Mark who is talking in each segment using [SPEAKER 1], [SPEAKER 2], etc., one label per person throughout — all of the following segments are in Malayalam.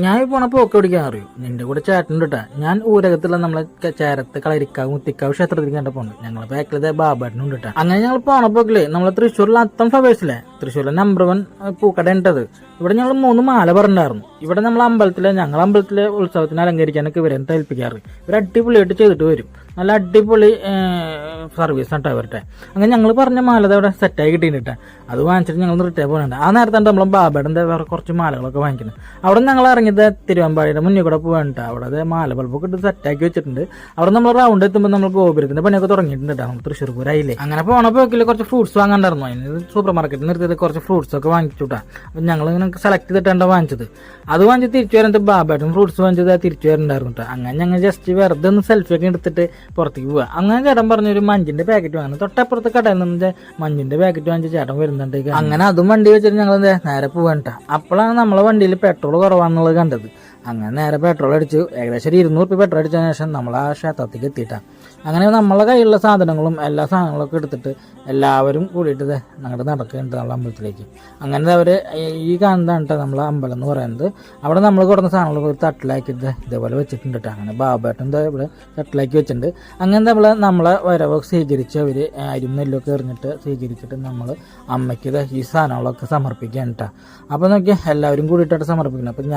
[SPEAKER 1] ഞാൻ പോണ പോക്ക് പിടിക്കാൻ അറിയൂ. നിന്റെ കൂടെ ചേട്ടനുണ്ട് കേട്ടാ. ഞാൻ ഊരകത്തുള്ള നമ്മളെ ചേരത്ത് കളരിക്കാവ് മുത്തിക്കാവ് ക്ഷേത്രത്തിൽ കണ്ടപ്പോണ്ട് ഞങ്ങളെ ബാക്കിലത്തെ ബാബാട്ടിനുണ്ട് കേട്ടാ. അങ്ങനെ ഞങ്ങൾ പോണ പോക്കില്ലേ നമ്മളെ തൃശ്ശൂരിലെ അത്തം ഫ്ലവേഴ്സിലെ തൃശ്ശൂരിലെ നമ്പർ 1 പൂക്കട ഉണ്ടത്. ഇവിടെ ഞങ്ങൾ 3 മാല പറഞ്ഞിട്ടുണ്ടായിരുന്നു. ഇവിടെ ഞങ്ങളെ അമ്പലത്തിലെ ഉത്സവത്തിന് അലങ്കരിക്കാനൊക്കെ ഇവരെ ഏൽപ്പിക്കാറ്. ഇവർ അടിപൊളിയായിട്ട് ചെയ്തിട്ട് വരും. നല്ല അടിപൊളി സർവീസ് ആട്ടോ അവരുടെ. അങ്ങനെ ഞങ്ങൾ പറഞ്ഞ മാല അവിടെ സെറ്റായി കിട്ടിയിട്ടാ. അത് വാങ്ങിച്ചിട്ട് ഞങ്ങൾ റിട്ടേൺ പോകുന്നുണ്ട്. ആ നേരത്താണ് നമ്മളെ ബാബയുടെ വേറെ കുറച്ച് മാലകളൊക്കെ വാങ്ങിക്കുന്നത്. അവിടെ ഞങ്ങൾ ഇറങ്ങിയത് തിരുവമ്പാടിയുടെ മുന്നിൽ കൂടെ പോകാനിട്ട് അവിടെ മാല ബൾബൊക്കെ ഇട്ട് സെറ്റാക്കി വെച്ചിട്ടുണ്ട്. അവിടെ നമ്മൾ റൗണ്ട് എത്തുമ്പോൾ നമ്മൾ ഗോപുരത്തിന്റെ പണിയൊക്കെ തുടങ്ങിയിട്ടുണ്ട്. നമ്മൾ തൃശ്ശൂർ പൂരായില്ലേ. അങ്ങനെ പോണ പോക്കിൽ കുറച്ച് ഫ്രൂട്ട്സ് വാങ്ങാണ്ടായിരുന്നു. അതിന് സൂപ്പർ മാർക്കറ്റിൽ നിർത്തിയത് കുറച്ച് ഫ്രൂട്ട്സ് ഒക്കെ വാങ്ങിച്ചുട്ടാ. അപ്പം ഞങ്ങൾ ഇങ്ങനെ സെലക്ട് ചെയ്തിട്ടാണ് വാങ്ങിച്ചത്. അത് വാങ്ങിച്ച് തിരിച്ചു വരുന്നത് ബാബായിട്ടും ഫ്രൂട്ട്സ് വാങ്ങിച്ചത് തിരിച്ചു വരുന്നുണ്ടായിരുന്നു കേട്ടോ. അങ്ങനെ ഞങ്ങൾ ജസ്റ്റ് വെറുതെ ഒന്ന് സെൽഫി ഒക്കെ എടുത്തിട്ട് പുറത്തേക്ക് പോവുക. അങ്ങനെ ചേട്ടൻ പറഞ്ഞൊരു മഞ്ചിന്റെ പാക്കറ്റ് വാങ്ങുന്നത്. തൊട്ടപ്പുറത്ത് കടയിൽ നിന്ന് മഞ്ഞിന്റെ പാക്കറ്റ് വാങ്ങിച്ച് ചേട്ടൻ വരുന്നുണ്ട്. അങ്ങനെ അതും വണ്ടി വെച്ചിട്ട് ഞങ്ങൾ നേരെ പോകാൻ കേട്ടോ. അപ്പോഴാണ് നമ്മളെ വണ്ടിയിൽ പെട്രോൾ കുറവാണെന്നുള്ളത് കണ്ടത്. അങ്ങനെ നേരെ പെട്രോൾ അടിച്ചു. ഏകദേശം ഒരു 200 രൂപ പെട്രോൾ അടിച്ചതിന് ശേഷം നമ്മൾ ആ ക്ഷേത്രത്തേക്ക് എത്തിയിട്ടാണ്. അങ്ങനെ നമ്മളെ കയ്യിലുള്ള സാധനങ്ങളും എല്ലാ സാധനങ്ങളൊക്കെ എടുത്തിട്ട് എല്ലാവരും കൂടിയിട്ട് ഞങ്ങളുടെ നടക്കുന്നുണ്ട് നമ്മളെ അമ്പലത്തിലേക്ക്. അങ്ങനെ അവർ ഈ കാണുന്നതാണ് കേട്ടോ നമ്മളെ അമ്പലം എന്ന് പറയുന്നത്. അവിടെ നമ്മൾ കൊടുക്കുന്ന സാധനങ്ങളൊക്കെ ഒരു തട്ടിലാക്കിയിട്ട് ഇതേപോലെ വെച്ചിട്ടുണ്ട് കേട്ടോ. അങ്ങനെ ബാബേട്ടൻ ഇവിടെ തട്ടിലാക്കി വെച്ചിട്ടുണ്ട്. അങ്ങനെ നമ്മളെ വരവൊക്കെ സ്വീകരിച്ച് അവർ അരിയും നെല്ലൊക്കെ എറിഞ്ഞിട്ട് സ്വീകരിച്ചിട്ട് നമ്മൾ അമ്മയ്ക്ക് ഈ സാധനങ്ങളൊക്കെ സമർപ്പിക്കാൻ കേട്ടോ. അപ്പോൾ നോക്കിയാൽ എല്ലാവരും കൂടിയിട്ടാണ് സമർപ്പിക്കുന്നത്. അപ്പം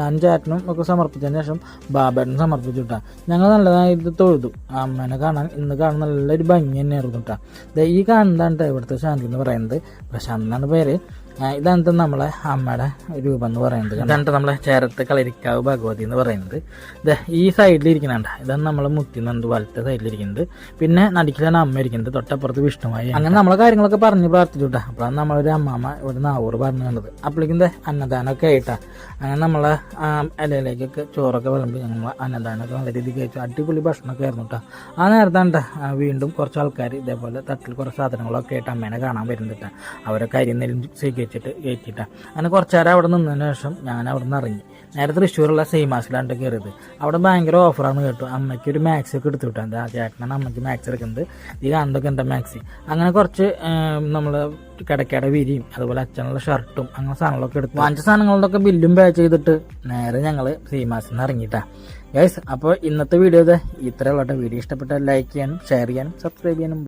[SPEAKER 1] ഞാൻ ചേട്ടനും ഒക്കെ സമർപ്പിച്ചതിന് ശേഷം ബാബേട്ടനും സമർപ്പിച്ചു കേട്ടോ. ഞങ്ങൾ നല്ലതായിട്ട് തൊഴുതു. അമ്മേനെ കാണാൻ ഇന്ന് കാണാൻ നല്ലൊരു ഭംഗി തന്നെയായിരുന്നു കേട്ടോ. ഈ കാണുന്നതാണ് ഇവിടുത്തെ ശാന്തി എന്ന് പറയുന്നത്. പ്രശാന്ത് എന്നാണ് പേര്. ഇതാണ് നമ്മളെ അമ്മയുടെ രൂപം എന്ന് പറയുന്നത്. ഇതാണ് നമ്മളെ ചേരത്ത് കളരിക്കാവ് ഭഗവതി എന്ന് പറയുന്നത്. ഈ സൈഡിലിരിക്കുന്നുണ്ട്. ഇതാണ് നമ്മളെ മുത്തിന്നുണ്ട് വലത്തെ സൈഡിലിരിക്കുന്നത്. പിന്നെ നടുക്കിലാണ് അമ്മ ഇരിക്കുന്നത്. തൊട്ടപ്പുറത്ത് വിഷ്ണുമായി. അങ്ങനെ നമ്മളെ കാര്യങ്ങളൊക്കെ പറഞ്ഞ് പ്രാർത്ഥിച്ചുട്ടാ. അപ്പോഴാണ് നമ്മളൊരു അമ്മാമ്മ ഇവിടെ നാവൂർ പറഞ്ഞു കണ്ടത്. അപ്പോഴേക്കും അന്നദാനമൊക്കെ ആയിട്ടാ. അങ്ങനെ നമ്മളെ ഇലയിലേക്കൊക്കെ ചോറൊക്കെ വിളമ്പി ഞങ്ങൾ അന്നദാനമൊക്കെ നല്ല രീതിക്ക് കഴിച്ചു. അടിപൊളി ഭക്ഷണമൊക്കെ ആയിരുന്നു കേട്ടോ. ആ നേരത്താണ്ട വീണ്ടും കുറച്ച് ആൾക്കാർ ഇതേപോലെ തട്ടിൽ കുറച്ച് സാധനങ്ങളൊക്കെ ആയിട്ട് അമ്മേനെ കാണാൻ വരുന്നുണ്ട്. അവരൊക്കെ അരിനെല്ലും കയറ്റിട്ടാ. അങ്ങനെ കുറച്ച് നേരം അവിടെ നിന്നതിന് ശേഷം ഞാൻ അവിടെ നിന്ന് ഇറങ്ങി. നേരെ തൃശ്ശൂരുള്ള സെയിമാസിലാണ് കയറിയത്. അവിടെ ഭയങ്കര ഓഫറാണ് കേട്ടു. അമ്മയ്ക്ക് ഒരു മാക്സി ഒക്കെ എടുത്തു വിട്ടാൽ ചേട്ടനാണ് അമ്മയ്ക്ക് മാക്സി എടുക്കുന്നത്. ഈ കാണുന്നതൊക്കെ എന്താ മാക്സി. അങ്ങനെ കുറച്ച് നമ്മൾ കിടക്കയുടെ വിരിയും അതുപോലെ അച്ഛനുള്ള ഷർട്ടും അങ്ങനെ സാധനങ്ങളൊക്കെ എടുത്തു. വാങ്ങിച്ച സാധനങ്ങളുടെ ബില്ലും പേ ചെയ്തിട്ട് നേരെ ഞങ്ങൾ സെയിമാസിൽ നിന്ന് ഇറങ്ങിയിട്ടാ ഗൈസ്. അപ്പോൾ ഇന്നത്തെ വീഡിയോ ഇത്രയുള്ള വീഡിയോ ഇഷ്ടപ്പെട്ടാൽ ലൈക്ക് ചെയ്യാനും ഷെയർ ചെയ്യാനും സബ്സ്ക്രൈബ് ചെയ്യാനും